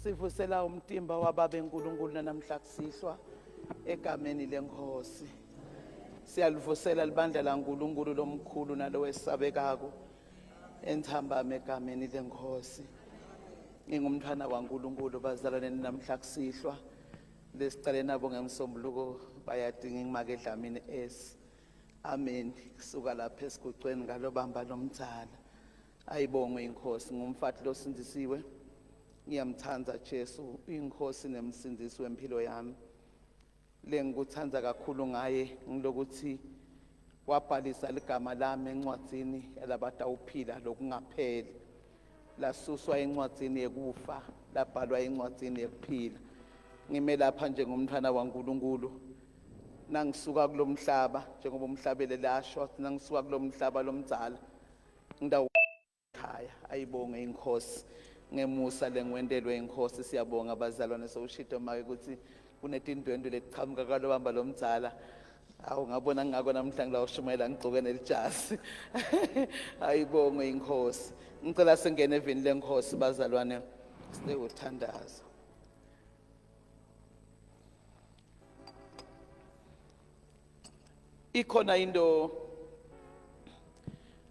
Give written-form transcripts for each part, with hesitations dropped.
Sivusela umtimba wababenkulunkulu namhla kusihlwa egameni lenkosi. Siyalivusela libandla laNkulunkulu lomkhulu nalowesabekako enthambame egameni lenkosi. Ngingumntwana waNkulunkulu bazalwane namhla kusihlwa lesicale nabo ngemsombuluko bayadinga ngimake edlamini es. Amen. Kusuka lapha esigucweni ngalobamba lomdzala. Ayibongwe inkosi ngumfathi losindisiwe. Ngiyamthanda Jesu inkosi nemsindisi wempilo yami. Lengikuthandza kakhulu ngaye ngilokuthi wabhalisa ligama lami encwadzini yalabatawuphila lokungapheli. Lasuswa encwadzini yekufa labhalwa encwadzini yekuphila. Ngime lapha njengomntwana waNkulunkulu. Nangisuka kulomhlaba njengoba umhlabele lashwa nangisuka kulomhlaba lomdzala. Khaya ayibonge inkosi ngemusa lengwendelwe inkosi. Siyabonga abazalwane sowushito make ukuthi kunetindwendwe letichamuka kalobamba lomdzala. Awu ngabona ngako namhla ngilawushumayela ngigcoke nelijazi. Ayibonge inkosi. Ngicela singene evini lenkosi bazalwane sinewuthandazo. Ikhona into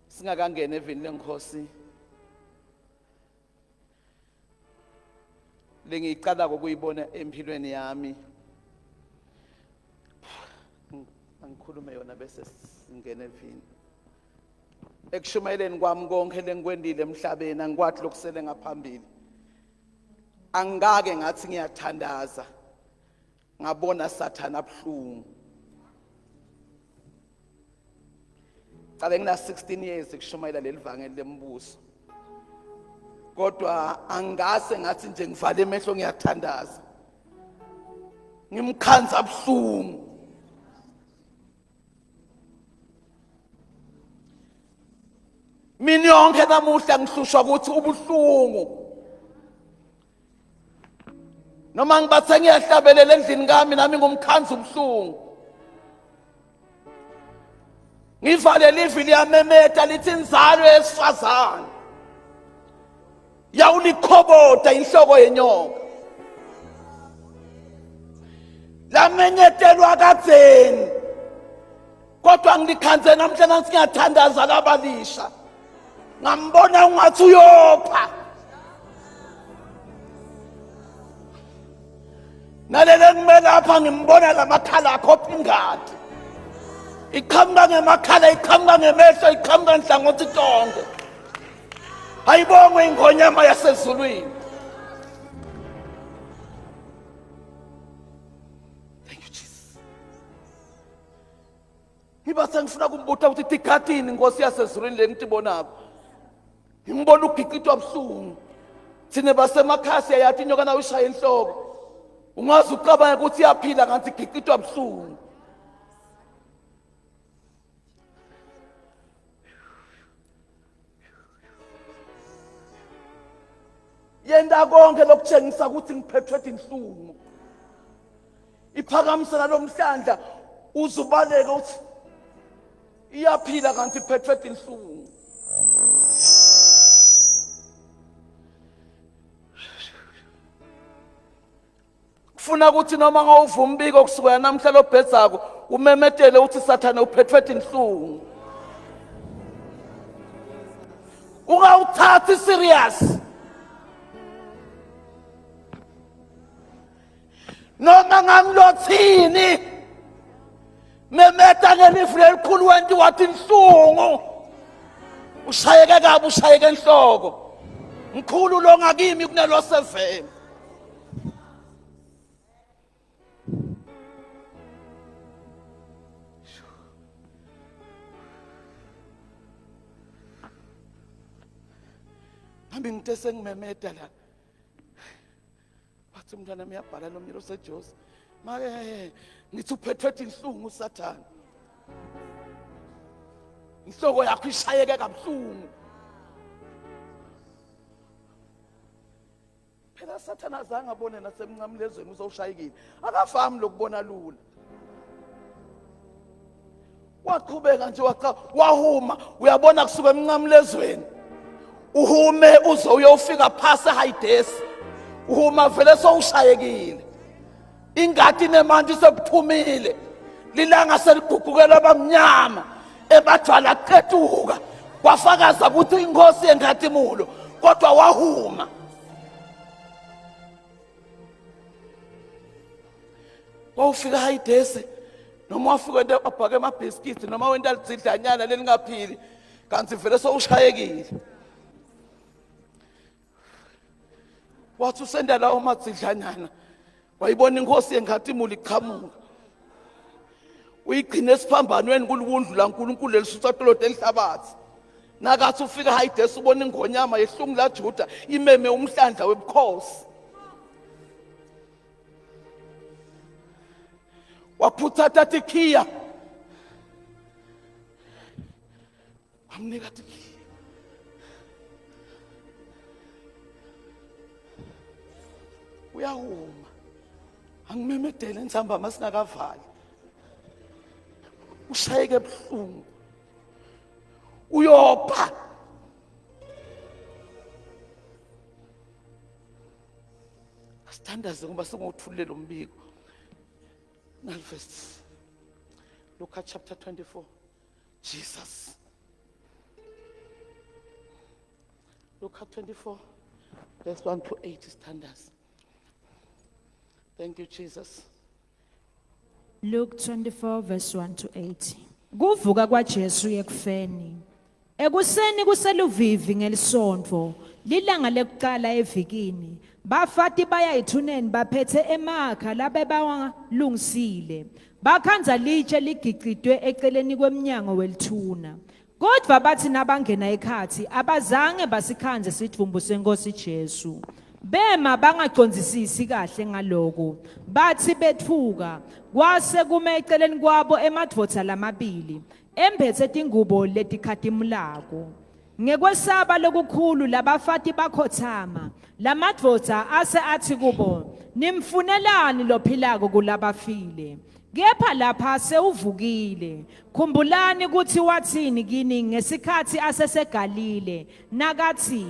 singakangena evini lenkosi lengicala ukuyibona empilweni yami. Angikhulume yona bese singena evini. Ekushumayeleni kwami konke lengikwendile emhlabeni angikwathi lokusele ngaphambili. Angake ngathi ngiyathandaza ngabona Sathana abhlungu. Cala ngina 16 years ekushumayela lelivangeli lembuso. Kodwa angase ngathi nje ngivale emehlo ngiyathandaza. Ngimkhanza abhlungu. Mina yonke namuhla ngihlushwa ukuthi ubuhlungu. Noma ngibathe ngiyahlabelela endlini kami nami ngumkhanza ubuhlungu. Ngivale livi liyamemeta lithi inzalo yesifazane yawulikhoboda inhloko yenyoka. Lamenyetelwa kadzeni kodwa ngilikhanze namhla nansi ngiyathandaza labalisha. Ngambona ungathi uyopha. Nalele ngime lapha ngimbona lamakhala akho phingadi. Iqhamuka ngemakhala, iqhamuka ngemehlo, iqhamuka nhlangothi tonke. Ayibongwe ingonyama yasezulwini. Thank you Jesus. Ngiba sengifuna kumbuta ukuthi tikhathini inkosi yasezulwini lengitibonako. Ngimbona ugigitwa buhlungu. Thine basemakhaya yathi inyoka na ushaya inhloko. ungaze ucabanga ukuthi iyaphila kanti igicitwa buhlungu. Yenda konke lokutshengisa ukuthi ngiphethwe inhlungu. Iphakamisa nalomhlandla uzubaleka uthi iyaphila kanti iphethwe inhlungu. Kufuna ukuthi noma ngawuvuma umbiko kusuka namhla lobhedzako umemetele uthi Sathane uphethwe inhlungu. Ungawuthathi serious. Noma ngamlothini memeta ngelifu lelikhulu wenti wathi inhlungu. Ushayeke kabi ushayeke enhloko. Mkhulu lo ngakimi kunelo 7. Nami ngithe sengimemeta la. Bathi umntwana uyabhala nomnyelo seJosi. Make ngithi uphethwe inhlungu uSathane. Inhloko yakho ishayeke kabuhlungu. Phela Sathane azange abone nasemncamlezweni uzowushayekile. Akafami lokubona lula. Waqhubeka nje wahuma uyabona kusuka emncamlezweni. Uhume uze uyofika phasi eHidesi. Uhuma vele sowushayekile. Ingadi nemanje sebuphumile. Lilanga seligugukela abamnyama. Ebadala qetuka. Kwafakaza ukuthi inkosi yenkhatimulo kodwa wahuma. Wawufika eHidesi noma wafika abhake amabhiskiti noma wenda lidzidlanyana lelingaphili kanti vele sowushayekile. Wathi usenda lawo madzidlanyana wayibona inkosi yenkhatimulo iqhamuka. Uyigcine esiphambanweni kulubundlu laNkulunkulu lelisutsatolode elihlabathi. Nakathi ufika eHidesi ubona ingonyama yehlungu laJuda imeme umhlandla webukhosi. Waphutha tatikhiya. Wamnika tikhiya. Uyahuma. Angimemedele nsamba masingakavali. Ushayeke buhlungu. Uyopha. Asithandaze ngoba singawuthulela umbiko. Verse Luke chapter 24. Jesus. Luke 24 verse 1 to 8 standards. Thank you, Jesus. Luke 24 verse 1 to 8. Kuvuka kwaJesu ekufeni. Ekuseni kuseluvivi ngelisonto, lilanga lekuqala evikini. Bafati baya ethuneni baphethe emakha labe bawalungisile. Bakhanza litshe ligicitwe eceleni kwemnyango welithuna. Kodwa bathi nabangena ekhathi abazange basikhanze sidvumbu senkosi Jesu. Bema bangacondzisisi kahle ngaloko. Bathi bethuka kwase kume eceleni kwabo emadvodza lamabili emphethe tingubo letikhadimulako. Ngekwesaba lokukhulu labafati bakhothama. Lamadvodza ase athi kubo, nimfunelani lophilako kulabafile? Kepha lapha sewuvukile. Khumbulani ukuthi wathini kini ngesikhathi aseseGalile. Nakathi,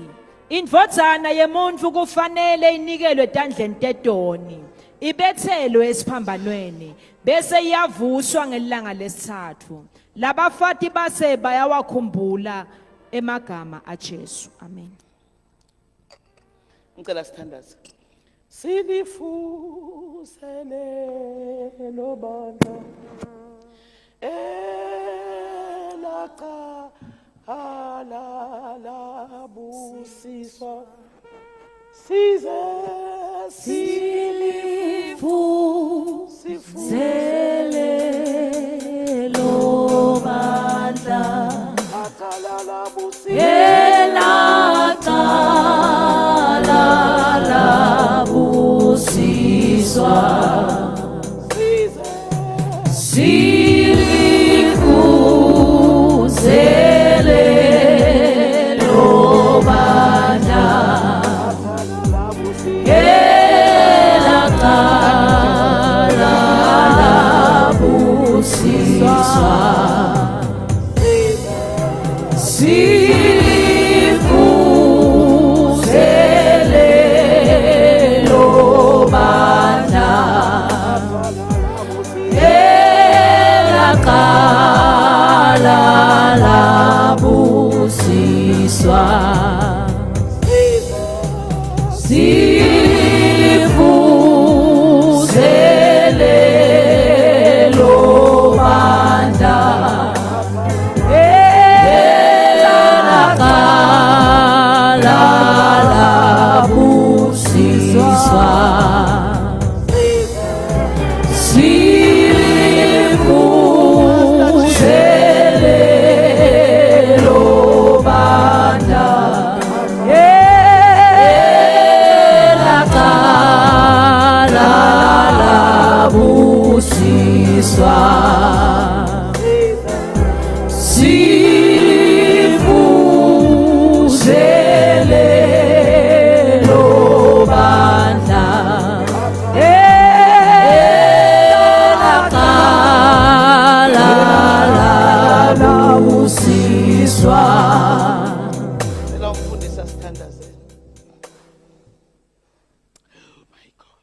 indvodzana yemuntu kufanele inikelwe etandleni tetoni, ibethelwe esiphambanweni, bese iyavuswa ngelanga lesithathu. Labafati base bayawakhumbula emagama aJesu. Amen. Ngicela sithandaze. Silifusele lobandla elaka halabusiswa size silifusele lobandla elaka halabusiswa Silifuzele lobana elaqala labusiswa Silifuzele lobana elaqala labusiswa Silifuzele lobana elaqala labusiswa Silifuzele lobana elaqala labusiswa Silifuzele lobana elaqala labusiswa Cela ungifundisa sithandazela. Oh my God.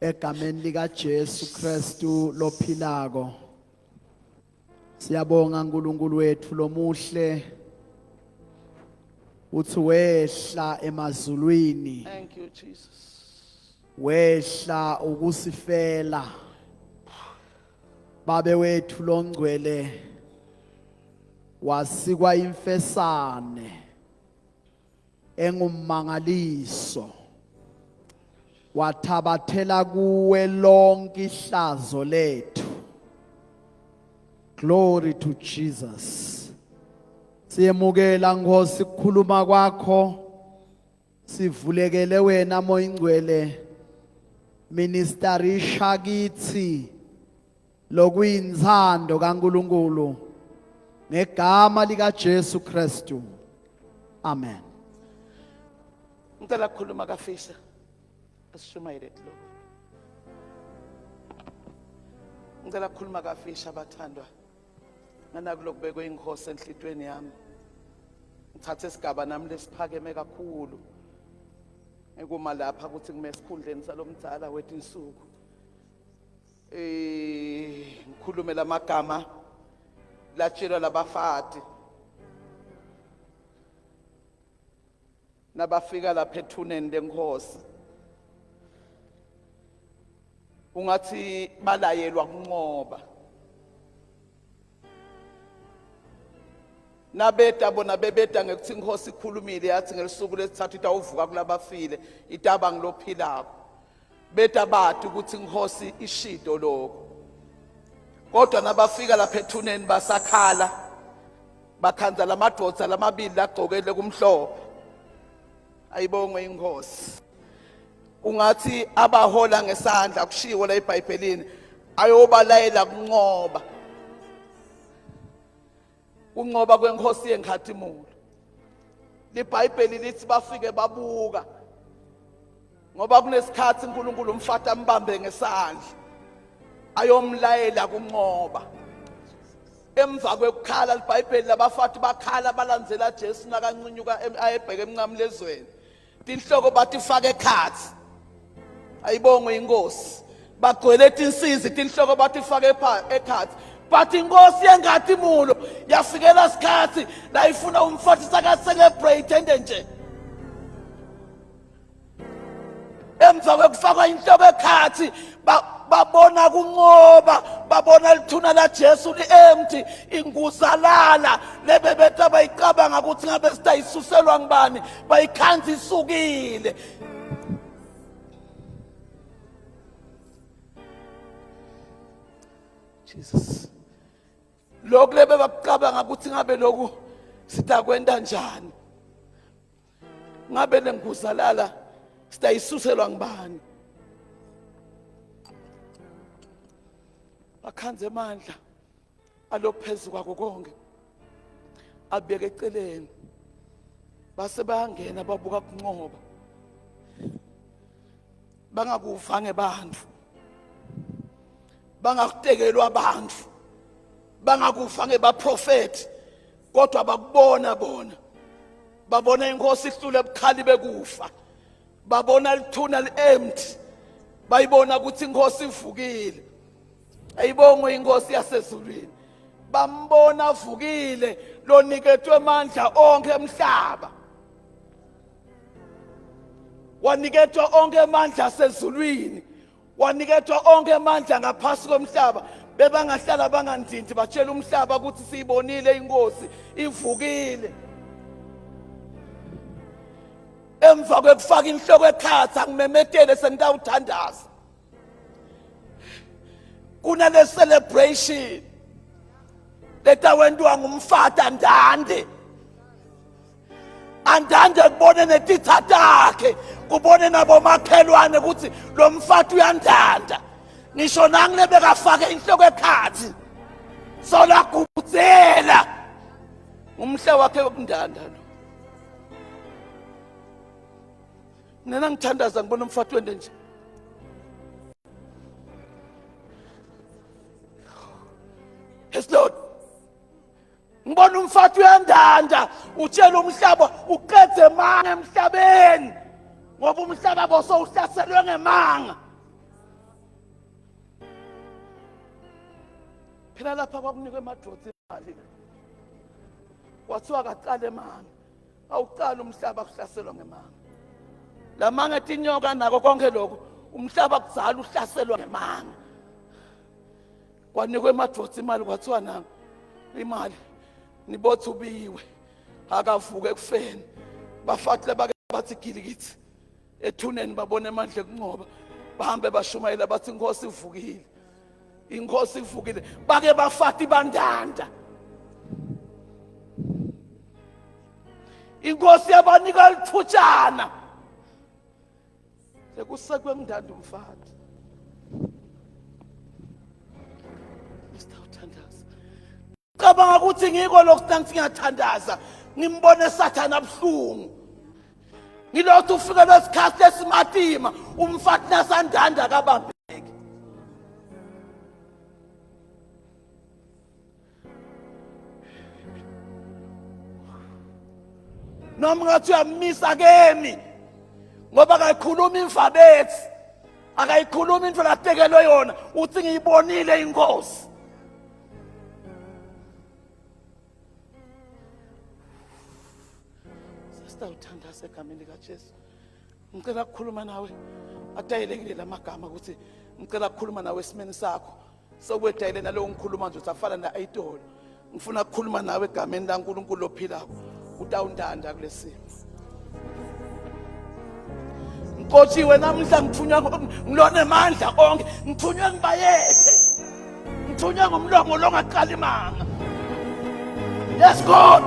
Egameni lika Jesu Kristu lophilako. Siyabonga uNkulunkulu wethu lomuhle. Uthi wehla emazulwini, Thank you, Jesus. wehla ukusifela. Babe wethu longcwele wasikwa imfesane engummangaliso. Wathabathela kuwe lonke ihlazo lethu. Glory to Jesus. Siyemukela Nkosi ukukhuluma kwakho. Sivulekele wena Moya Ngcwele. Ministerisha kithi lokuyinzando kaNkulunkulu ngegama lika Jesu Kristu. Amen. Ngicela ukukhuluma kaFisha. Asishumayele lo. Ngicela ukukhuluma kaFisha bathandwa. Nganaku lokubekwe inkosi enhlitweni yami. Ngithathe isigaba nami lesiphakeme kakhulu. Ekuma lapha ukuthi ngimesikhundleni salomdzala wethu insuku. Ngikhulume lamagama latshelwa labafati. Nabafika lapha ethuneni lenkosi. Ungathi balayelwa kunqoba. Nabeta bona bebeda ngekuthi inkosi ikhulumile yathi ngelisuku lesithathu itawuvuka kulabafile itaba ngilophilako. Beta bathi ukuthi inkosi ishido lokho. Kodwa nabafika lapha ethuneni basakhala. Bakhanza lamadodza lamabili lagcokele kumhlophe. Ayibongwe inkosi. Ungathi abahola ngesandla kushiwo la eBhayibhelini ayobalayela kunqoba. Kunqoba kwenkosi yeNkhathimulo. LeBhayibheli lithi bafike babuka. Ngoba kunesikhathi uNkulunkulu umfata ambambe ngesandla. Ayomlayela kunqoba. Emva kwekukhala iBhayibheli labafati bakhala balandzela Jesu nakancunyuka ayebheke emncamlezweni. Tinhloko bathi fake ekhathi. Ayibongwe inkosi. Bagcwele tinsizi tinhloko bathi fake ekhathi. But inkosi yeNkhathimulo yafikela isikhathi la ifuna umfati saka celebrate ende nje. Emva kwekufaka inhloko ekhathi babona kunqoba, babona lithuna la Jesu li-empty, inguzalala lebebetha bayicabanga ukuthi ngabe sitayisuselwa ngibani, bayikhanza isukile. Jesus. Lokhu lebe bakucabanga ukuthi ngabe lokhu sitakwenda njani. Ngabe lenguzalala Sitayisuselwa ngibani? Akhanze amandla alophezulu kwako konke. Abeke eceleni. Base bayangena babuka kunqoba. Bangakuva ngebantu. Bangakutekelwa abantu. Bangakuva ngebaprofeti. Kodwa bakubona bona. Babona inkosi ihlule ebukhali bekufa. Babona lithuna li-empty. Bayibona ukuthi inkosi ivukile. Ayibonge inkosi yasezulwini. Bambona avukile loniketwe amandla onke emhlaba. Waniketwa onke amandla asezulwini. Waniketwa onke amandla ngaphasi komhlaba. Bebangahlala bangandindi batshela umhlaba ukuthi siyibonile inkosi ivukile. Emva kwekufaka inhloko ekhatha ngimemetele sengitawuthandaza. Kunale celebration letawendwa ngumfata Ndande. Andande kubone netitha takhe, kubone nabo makhelwane ukuthi lo mfati uyandanda. Ngisho nangile bekafake inhloko ekhathi. Sola kubudzela. Umhle wakhe wokundanda lo. Nena ngithandaza ngibona umfati wende nje. Yes Lord. Ngibona umfati uyandanda, utshela umhlaba uqedze manga emhlabeni. Ngoba umhlaba boso uhlaselwe ngemanga. Phela lapha kwakunikwe emadodza imali. Kwathiwa kaqale manga. Awuqala umhlaba kuhlaselwa ngemanga. Lamanga etinyoka nako konke lokho umhlaba kuzala uhlaselwa ngemanga. Kwanikwe emadodza imali kwathiwa nanga imali nibothi ubiwe akavuke ekufeni. Bafahle bake bathi gilikithi ethuneni babone amandla kunqoba. Bahambe bashumayela bathi inkosi ivukile. Inkosi ivukile. Bake bafati bandanda. Inkosi yabanika lithutshana. Sekusekwe ngindanda umfati. Sitawuthandaza. Cabanga ukuthi ngiko lokuthi ngiyathandaza, ngimbone Sathana abhlungu. Ngilothi ufike lesikhathi lesimatima, umfati nasandanda kabambeke. Noma ngathi uyamisa kemi. Ngoba akayikhuluma imvabethi. Akayikhuluma into latekelwe yona, uthi ngiyibonile inkosi. Sitawuthandaza egameni likaJesu. Ngicela ukukhuluma nawe. Atayelekile lamagama ukuthi ngicela ukukhuluma nawe esimeni sakho. Sokwedayile nalowo ngikhuluma nje usafana na-idol. Ngifuna ukukhuluma nawe egameni laNkulunkulu ophilayo. Utawundanda kulesimo. Nkotshiwe namhla ngithunywa ngilone amandla onke, ngithunywe ngibayethe. Ngithunywe ngomlomo longaqala imanga. Yes God.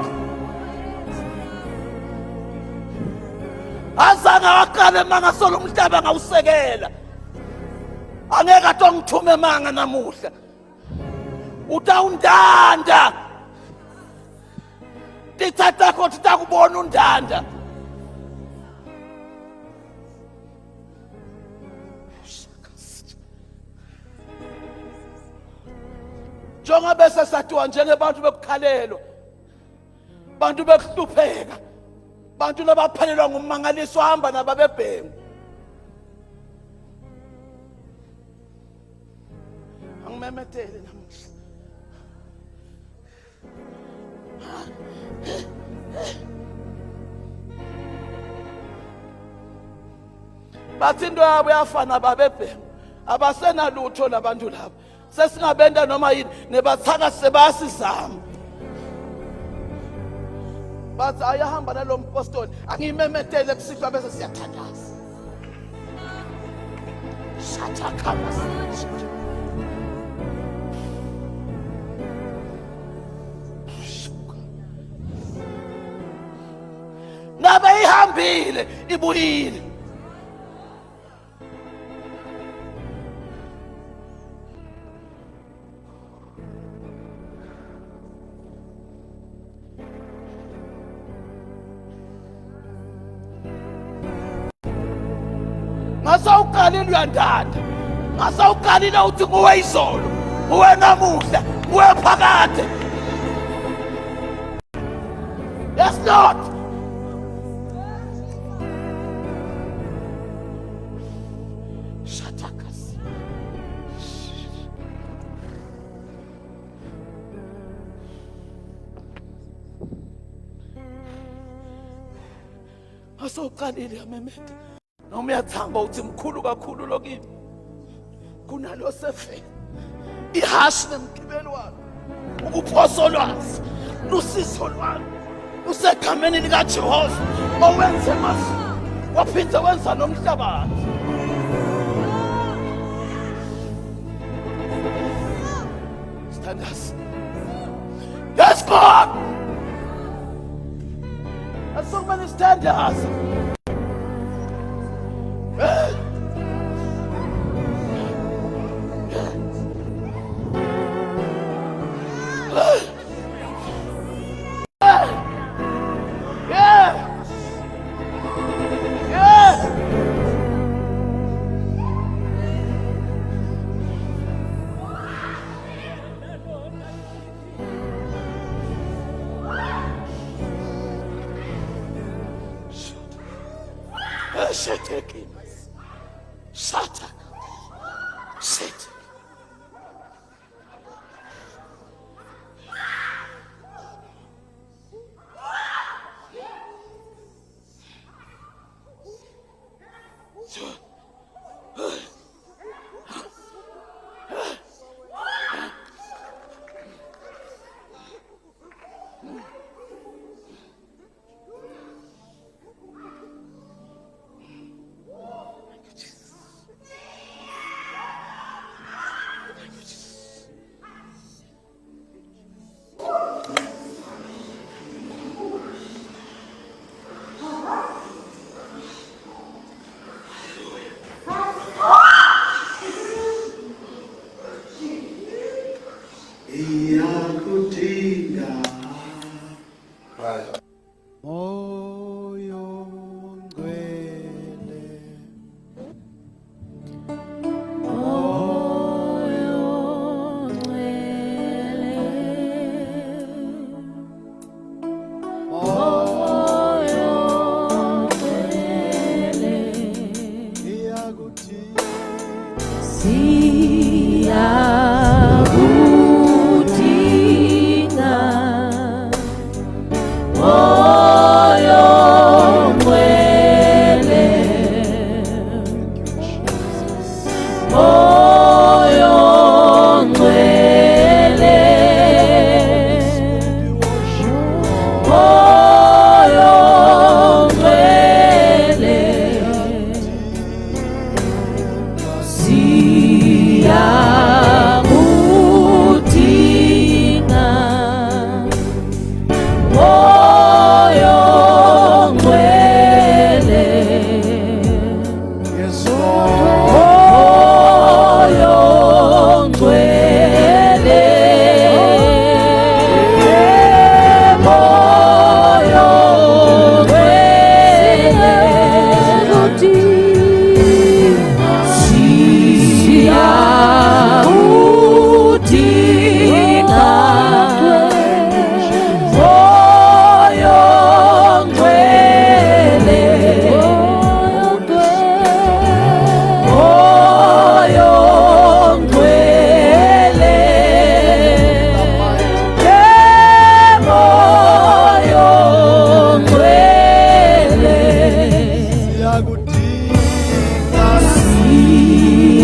Azange waqala imanga solo umhlaba ngawusekela. Angeke atongithume emanga namuhla. Utawundanda. Tithatha kodwa takubona undanda. Jonga bese sathiwa njengebantu bekukhalelwa. Bantu bekuhlupheka. Bantu labaphelelwa ngumangaliso hamba nababebhengu. Angimemetele namuhla. Bathi into yabo yafana babebhengu. Abasenalutho labantu labo. Sesingabenda noma yini nebathaka sebasizama. Bathi ayahamba nalo mpostoli angimemetele kusihlwa bese siyathandaza. Shathakama sithi. Ngabe ihambile ibuyile. Ngasawuqalile uyandanda. Ngasawuqalile uthi nguwe izolo, nguwe namuhla, nguwe phakade. Yes, Lord. Shatakas. Ngasawuqalile yamemeda. Noma uyathamba uthi mkhulu kakhulu lokini. Kunalo sefe. Ihashi nemgibelo walo. Ukuphosa olwazi. Lusizo lwalo. Usegameni likaJehova owenze amazulu. Waphinde wenza nomhlabathi. Stand us. Yes, God. And so many stand us. Shut up. Sit.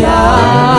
Yeah.